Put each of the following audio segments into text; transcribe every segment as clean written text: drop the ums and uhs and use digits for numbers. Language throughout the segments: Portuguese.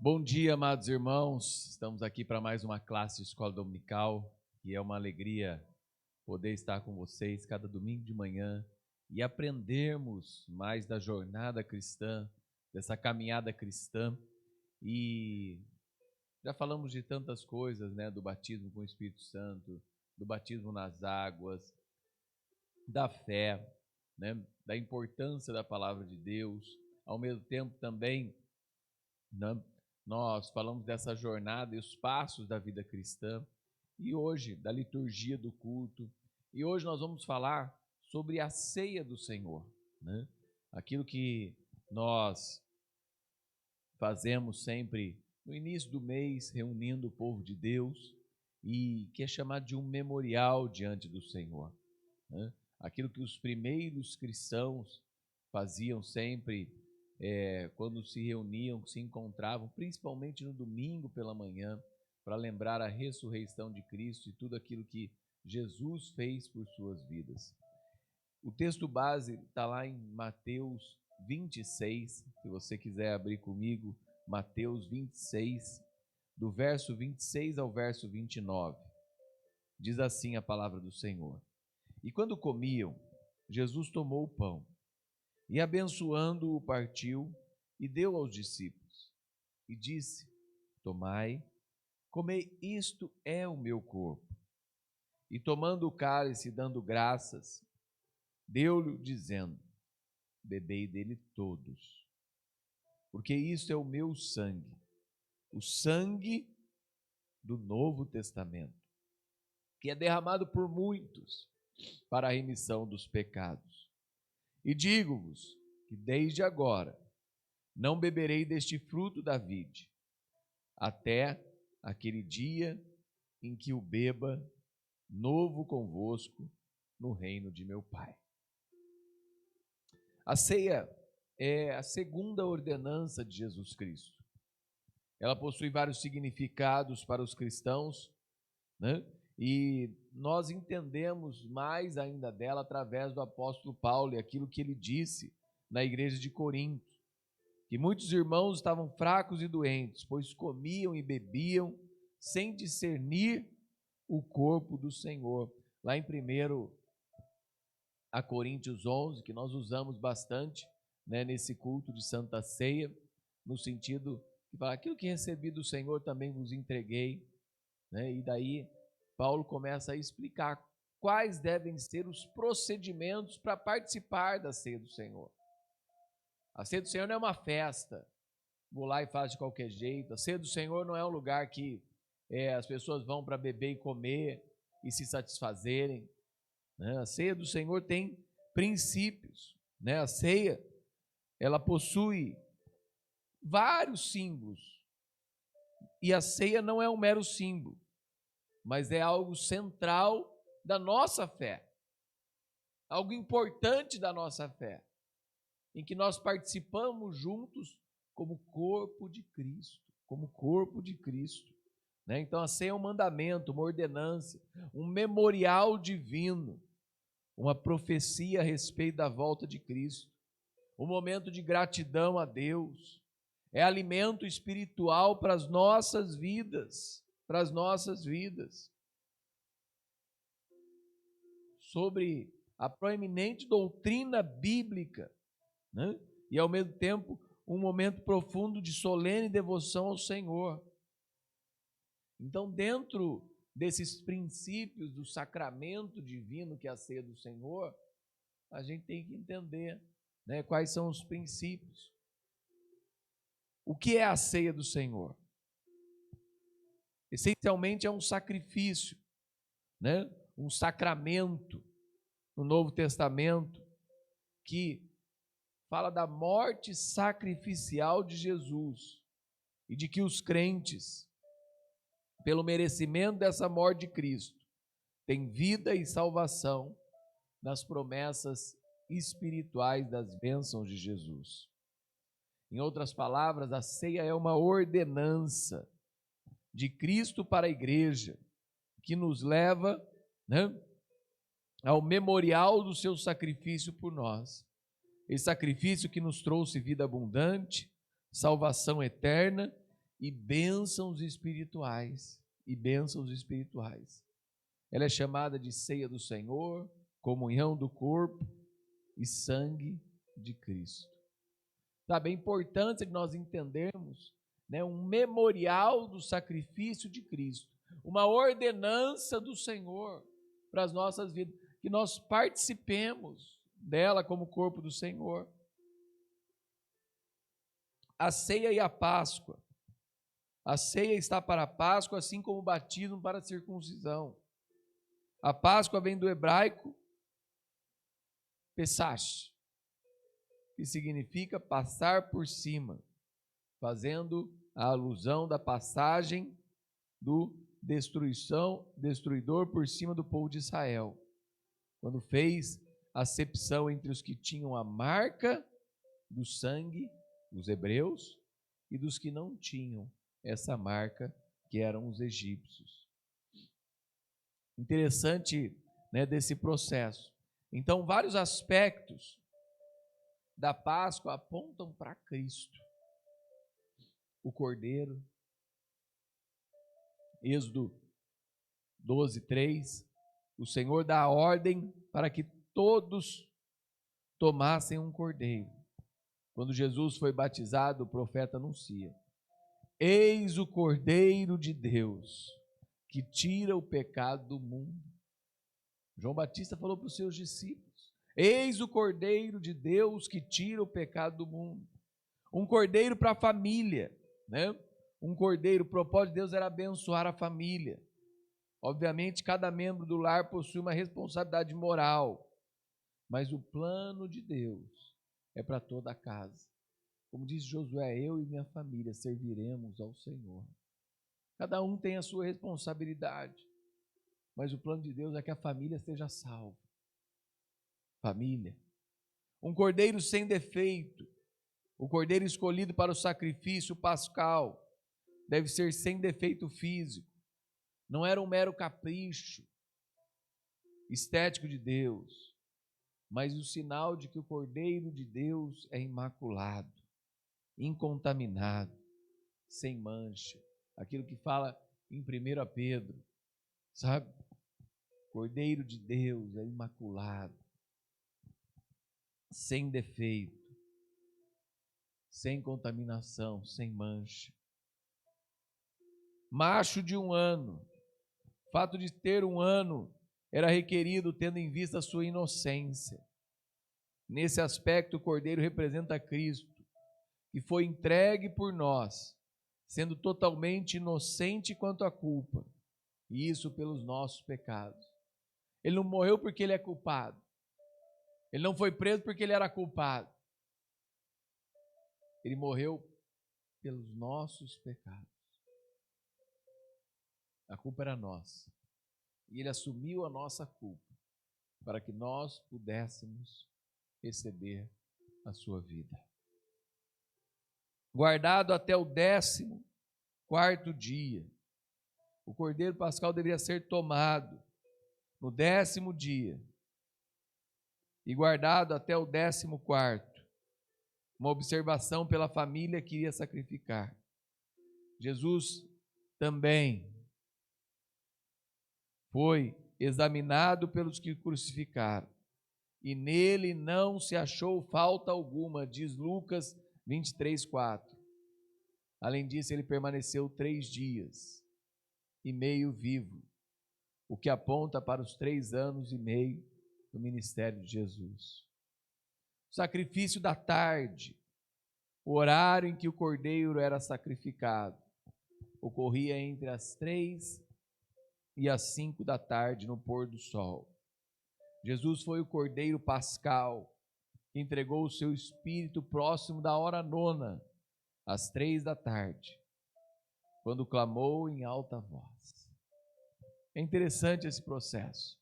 Bom dia, amados irmãos. Estamos aqui para mais uma classe de escola dominical e é uma alegria poder estar com vocês cada domingo de manhã e aprendermos mais da jornada cristã, dessa caminhada cristã. E já falamos de tantas coisas, né? Do batismo com o Espírito Santo, do batismo nas águas, da fé, né? Da importância da palavra de Deus. Ao mesmo tempo também, né, nós falamos dessa jornada e os passos da vida cristã, e hoje da liturgia do culto, e hoje nós vamos falar sobre a ceia do Senhor, né? Aquilo que nós fazemos sempre no início do mês, reunindo o povo de Deus, e que é chamado de um memorial diante do Senhor, né? Aquilo que os primeiros cristãos faziam sempre, quando se reuniam, se encontravam, principalmente no domingo pela manhã, para lembrar a ressurreição de Cristo e tudo aquilo que Jesus fez por suas vidas. O texto base está lá em Mateus 26, se você quiser abrir comigo, Mateus 26, do verso 26 ao verso 29. Diz assim a palavra do Senhor: E quando comiam, Jesus tomou o pão, e abençoando-o partiu e deu aos discípulos, e disse: Tomai, comei, isto é o meu corpo. E tomando o cálice, dando graças, deu-lhe, dizendo: Bebei dele todos, porque isto é o meu sangue, o sangue do Novo Testamento, que é derramado por muitos para a remissão dos pecados. E digo-vos que desde agora não beberei deste fruto da vide, até aquele dia em que o beba novo convosco no reino de meu Pai. A ceia é a segunda ordenança de Jesus Cristo. Ela possui vários significados para os cristãos, né? E nós entendemos mais ainda dela através do apóstolo Paulo e aquilo que ele disse na igreja de Corinto, que muitos irmãos estavam fracos e doentes, pois comiam e bebiam sem discernir o corpo do Senhor. Lá em 1 Coríntios 11, que nós usamos bastante, né, nesse culto de Santa Ceia, no sentido de falar: aquilo que recebi do Senhor também vos entreguei, né? E daí Paulo começa a explicar quais devem ser os procedimentos para participar da ceia do Senhor. A ceia do Senhor não é uma festa, vou lá e faço de qualquer jeito. A ceia do Senhor não é um lugar que as pessoas vão para beber e comer e se satisfazerem, né? A ceia do Senhor tem princípios, né? A ceia, ela possui vários símbolos, e a ceia não é um mero símbolo, mas é algo central da nossa fé, algo importante da nossa fé, em que nós participamos juntos como corpo de Cristo, né? Então a ceia é um mandamento, uma ordenança, um memorial divino, uma profecia a respeito da volta de Cristo, um momento de gratidão a Deus, é alimento espiritual para as nossas vidas, sobre a proeminente doutrina bíblica, né? E ao mesmo tempo um momento profundo de solene devoção ao Senhor. Então, dentro desses princípios do sacramento divino que é a ceia do Senhor, a gente tem que entender, né, quais são os princípios. O que é a ceia do Senhor? Essencialmente é um sacrifício, né? Um sacramento no Novo Testamento que fala da morte sacrificial de Jesus e de que os crentes, pelo merecimento dessa morte de Cristo, têm vida e salvação nas promessas espirituais das bênçãos de Jesus. Em outras palavras, a ceia é uma ordenança de Cristo para a igreja, que nos leva, né, ao memorial do seu sacrifício por nós. Esse sacrifício que nos trouxe vida abundante, salvação eterna e bênçãos espirituais. Ela é chamada de ceia do Senhor, comunhão do corpo e sangue de Cristo. Sabe, é importante nós entendermos, né, um memorial do sacrifício de Cristo, uma ordenança do Senhor para as nossas vidas, que nós participemos dela como corpo do Senhor. A ceia e a Páscoa. A ceia está para a Páscoa, assim como o batismo para a circuncisão. A Páscoa vem do hebraico Pesach, que significa passar por cima, fazendo a alusão da passagem do destruidor por cima do povo de Israel, quando fez acepção entre os que tinham a marca do sangue, os hebreus, e dos que não tinham essa marca, que eram os egípcios. Interessante, né, desse processo. Então, vários aspectos da Páscoa apontam para Cristo. O Cordeiro, Êxodo 12:3, o Senhor dá a ordem para que todos tomassem um cordeiro. Quando Jesus foi batizado, o profeta anuncia: eis o Cordeiro de Deus, que tira o pecado do mundo. João Batista falou para os seus discípulos: eis o Cordeiro de Deus que tira o pecado do mundo. Um cordeiro para a família, né? Um cordeiro, o propósito de Deus era abençoar a família. Obviamente, cada membro do lar possui uma responsabilidade moral, mas o plano de Deus é para toda a casa. Como diz Josué: eu e minha família serviremos ao Senhor. Cada um tem a sua responsabilidade, mas o plano de Deus é que a família seja salva. Família. Um cordeiro sem defeito, o cordeiro escolhido para o sacrifício pascal, deve ser sem defeito físico. Não era um mero capricho estético de Deus, mas o sinal de que o Cordeiro de Deus é imaculado, incontaminado, sem mancha. Aquilo que fala em 1 Pedro, sabe? Cordeiro de Deus é imaculado, sem defeito, sem contaminação, sem mancha. Macho de 1 ano. O fato de ter 1 ano era requerido tendo em vista a sua inocência. Nesse aspecto, o Cordeiro representa Cristo, que foi entregue por nós, sendo totalmente inocente quanto à culpa, e isso pelos nossos pecados. Ele não morreu porque ele é culpado. Ele não foi preso porque ele era culpado. Ele morreu pelos nossos pecados. A culpa era nossa. E ele assumiu a nossa culpa para que nós pudéssemos receber a sua vida. Guardado até o 14º dia. O Cordeiro Pascal deveria ser tomado no 10º dia e guardado até o 14º. Uma observação pela família que iria sacrificar. Jesus também foi examinado pelos que crucificaram, e nele não se achou falta alguma, diz Lucas 23:4. Além disso, ele permaneceu 3 dias e meio vivo, o que aponta para os 3 anos e meio do ministério de Jesus. O sacrifício da tarde, o horário em que o cordeiro era sacrificado, ocorria entre as 3 e as 5 da tarde, no pôr do sol. Jesus foi o Cordeiro Pascal, que entregou o seu espírito próximo da hora 9, às 3 da tarde, quando clamou em alta voz. É interessante esse processo.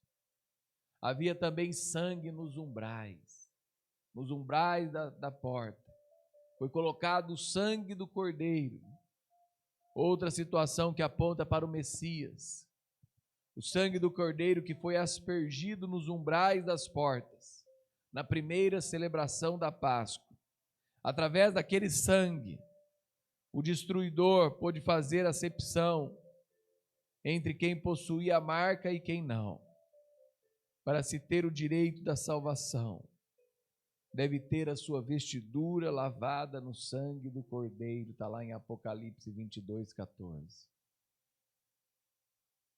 Havia também sangue nos umbrais da porta. Foi colocado o sangue do Cordeiro. Outra situação que aponta para o Messias. O sangue do Cordeiro que foi aspergido nos umbrais das portas, na primeira celebração da Páscoa. Através daquele sangue, o destruidor pôde fazer acepção entre quem possuía a marca e quem não. Para se ter o direito da salvação, deve ter a sua vestidura lavada no sangue do Cordeiro, está lá em Apocalipse 22, 14.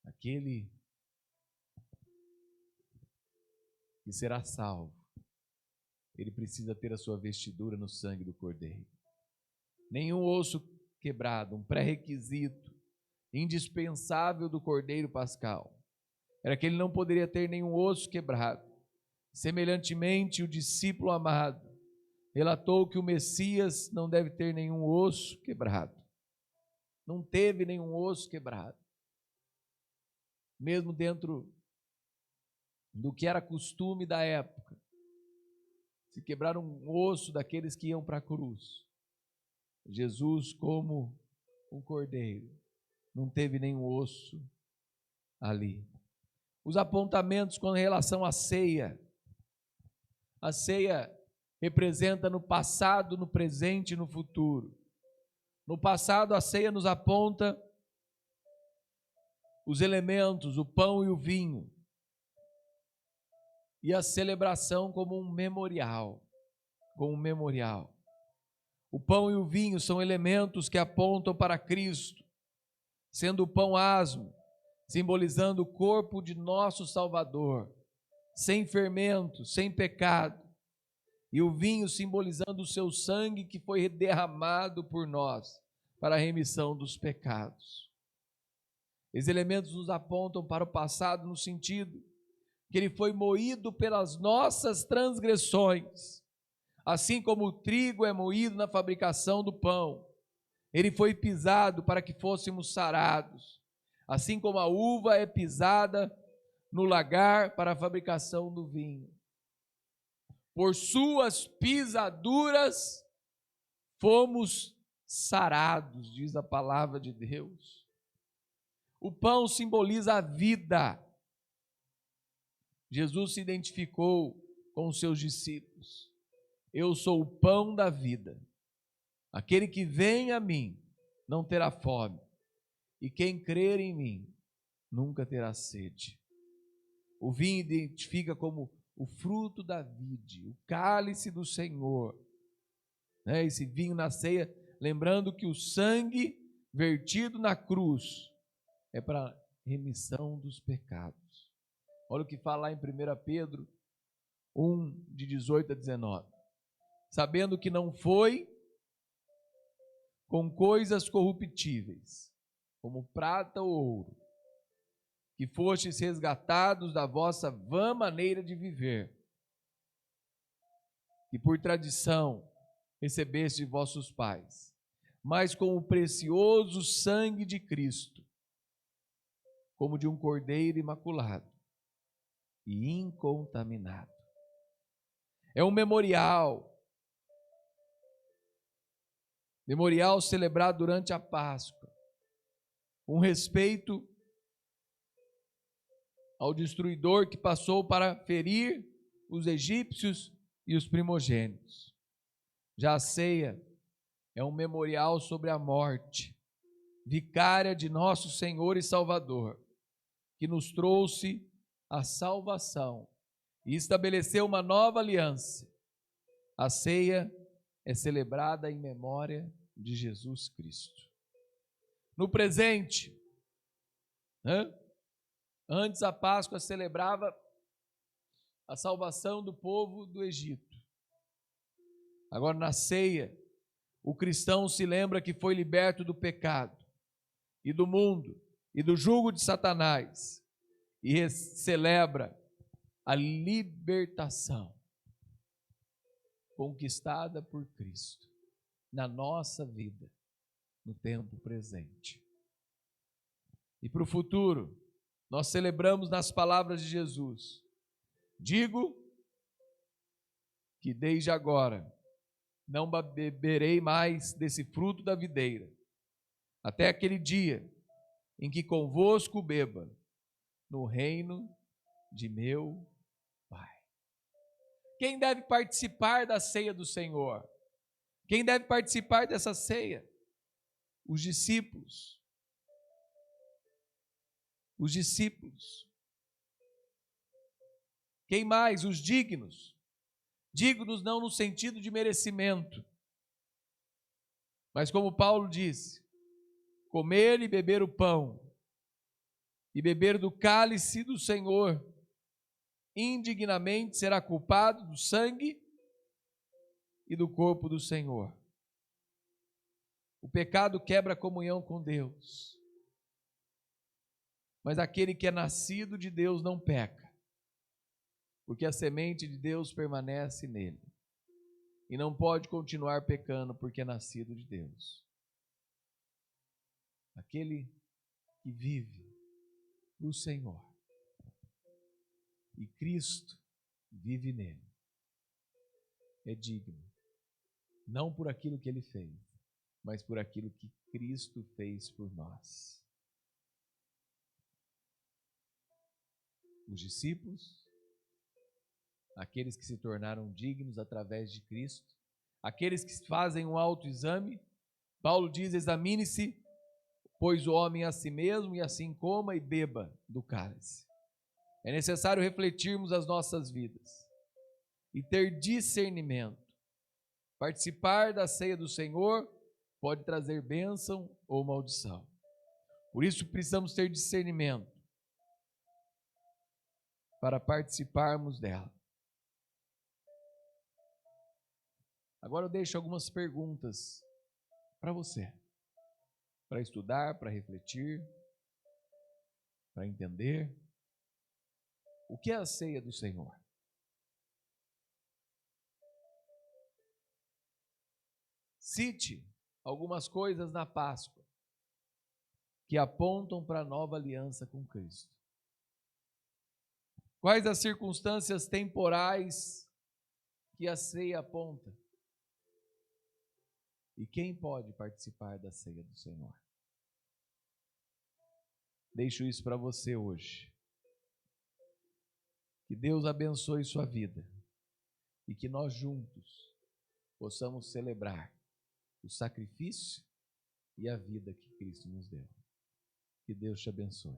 Aquele que será salvo, ele precisa ter a sua vestidura no sangue do Cordeiro. Nenhum osso quebrado, um pré-requisito indispensável do Cordeiro Pascal, era que ele não poderia ter nenhum osso quebrado. Semelhantemente, o discípulo amado relatou que o Messias não deve ter nenhum osso quebrado. Não teve nenhum osso quebrado. Mesmo dentro do que era costume da época, se quebrar um osso daqueles que iam para a cruz, Jesus, como um cordeiro, não teve nenhum osso ali. Os apontamentos com relação à ceia. A ceia representa no passado, no presente e no futuro. No passado, a ceia nos aponta os elementos, o pão e o vinho, e a celebração como um memorial, O pão e o vinho são elementos que apontam para Cristo, sendo o pão asmo, simbolizando o corpo de nosso Salvador, sem fermento, sem pecado, e o vinho simbolizando o seu sangue que foi derramado por nós para a remissão dos pecados. Esses elementos nos apontam para o passado no sentido que ele foi moído pelas nossas transgressões, assim como o trigo é moído na fabricação do pão, ele foi pisado para que fôssemos sarados, assim como a uva é pisada no lagar para a fabricação do vinho. Por suas pisaduras fomos sarados, diz a palavra de Deus. O pão simboliza a vida. Jesus se identificou com os seus discípulos. Eu sou o pão da vida. Aquele que vem a mim não terá fome, e quem crer em mim nunca terá sede. O vinho identifica como o fruto da vide, o cálice do Senhor. Esse vinho na ceia, lembrando que o sangue vertido na cruz é para remissão dos pecados. Olha o que fala lá em 1 Pedro 1, de 18 a 19. Sabendo que não foi com coisas corruptíveis, como prata ou ouro, que fostes resgatados da vossa vã maneira de viver, que por tradição recebeste de vossos pais, mas com o precioso sangue de Cristo, como de um cordeiro imaculado e incontaminado. É um memorial celebrado durante a Páscoa, um respeito ao destruidor que passou para ferir os egípcios e os primogênitos. Já a ceia é um memorial sobre a morte vicária de nosso Senhor e Salvador, que nos trouxe a salvação e estabeleceu uma nova aliança. A ceia é celebrada em memória de Jesus Cristo. No presente, antes a Páscoa celebrava a salvação do povo do Egito. Agora na ceia, o cristão se lembra que foi liberto do pecado e do mundo e do jugo de Satanás e celebra a libertação conquistada por Cristo na nossa vida, no tempo presente. E para o futuro, nós celebramos nas palavras de Jesus: digo que desde agora não beberei mais desse fruto da videira, até aquele dia em que convosco beba no reino de meu Pai. Quem deve participar da ceia do Senhor? Quem deve participar dessa ceia? Os discípulos. Os discípulos. Quem mais? Os dignos. Dignos não no sentido de merecimento, mas como Paulo disse, comer e beber o pão, e beber do cálice do Senhor, indignamente será culpado do sangue e do corpo do Senhor. O pecado quebra a comunhão com Deus, mas aquele que é nascido de Deus não peca, porque a semente de Deus permanece nele, e não pode continuar pecando porque é nascido de Deus. Aquele que vive o Senhor, e Cristo vive nele, é digno, não por aquilo que ele fez, mas por aquilo que Cristo fez por nós. Os discípulos, aqueles que se tornaram dignos através de Cristo, aqueles que fazem um autoexame. Paulo diz: examine-se, pois o homem a si mesmo, e assim coma e beba do cálice. É necessário refletirmos as nossas vidas e ter discernimento. Participar da ceia do Senhor pode trazer bênção ou maldição. Por isso precisamos ter discernimento para participarmos dela. Agora eu deixo algumas perguntas para você, para estudar, para refletir, para entender. O que é a ceia do Senhor? Cite algumas coisas na Páscoa que apontam para a nova aliança com Cristo. Quais as circunstâncias temporais que a ceia aponta? E quem pode participar da ceia do Senhor? Deixo isso para você hoje. Que Deus abençoe sua vida e que nós juntos possamos celebrar o sacrifício e a vida que Cristo nos deu. Que Deus te abençoe.